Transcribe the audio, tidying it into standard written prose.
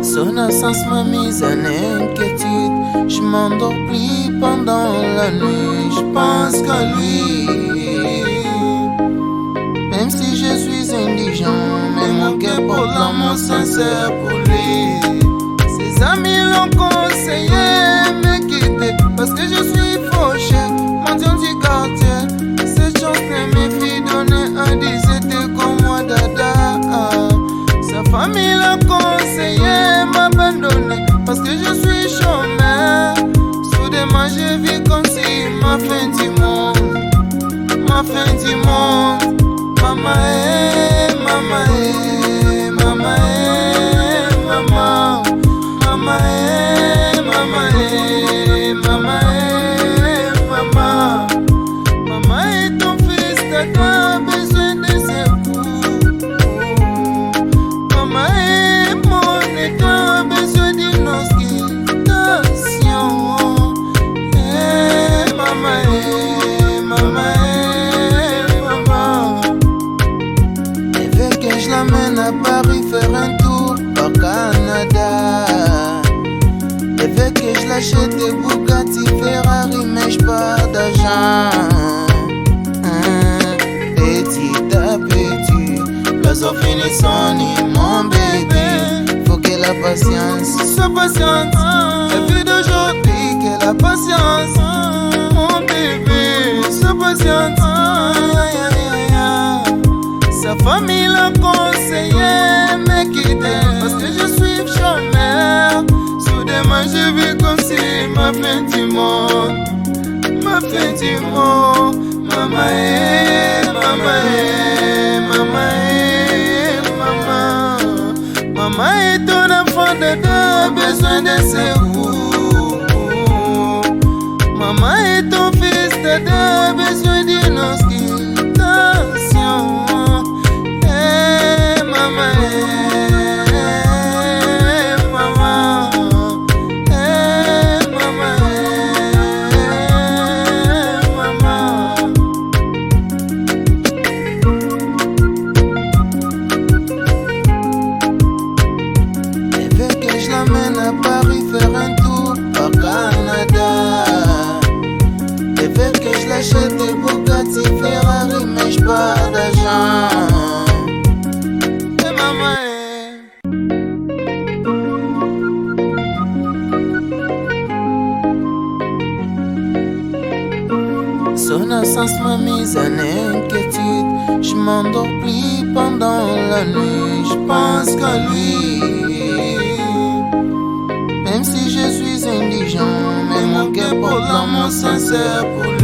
Son absence m'a mise en inquiétude. Je m'endors plus pendant la nuit. Je pense qu'à lui. Même si je suis indigent, mais mon cœur porte l'amour sincère pour lui. Ses amis l'ont conseillé me quitter parce que je suis fauché, mendiant du quartier. Cette chance ne me fit donner un 17 comme moi dada. Sa famille l'a conseillé m'abandonner parce que je suis chômeur. Soudainement je vis comme si ma fin du monde, ma fin du monde. Mama mama mama mama, mama mama mama mama. Maman est ton fils, t'as besoin de ses coups. Maman est mon état, besoin d'une hospitalisation. Maman maman. Je l'amène à Paris faire un tour au Canada. Elle veut que je l'achète des Bugatti, Ferrari, mais je pas d'argent. Petit à petit, l'oiseau finit son nid, mon bébé. Faut que la patience soit patiente. La vie d'aujourd'hui, que la patience. Mon bébé, sois patiente. Sa famille l'a conseillé me quitter parce que je suis chômeur. Soudainement je vis comme si ma fin du monde, ma fin du monde. Maman maman maman. Maman est ton enfant de besoin de ses roues. Maman est ton fils de besoin d'une hospitalisation. Je l'amène à Paris faire un tour au Canada. Elle veut que je l'achète des Bugatti, Ferrari, mais je pas d'argent. Et maman son absence m'a mise en inquiétude. Je m'endors plus pendant la nuit. Je pense qu'à lui. Même si je suis indigent, mais mon cœur porte l'amour sincère pour lui.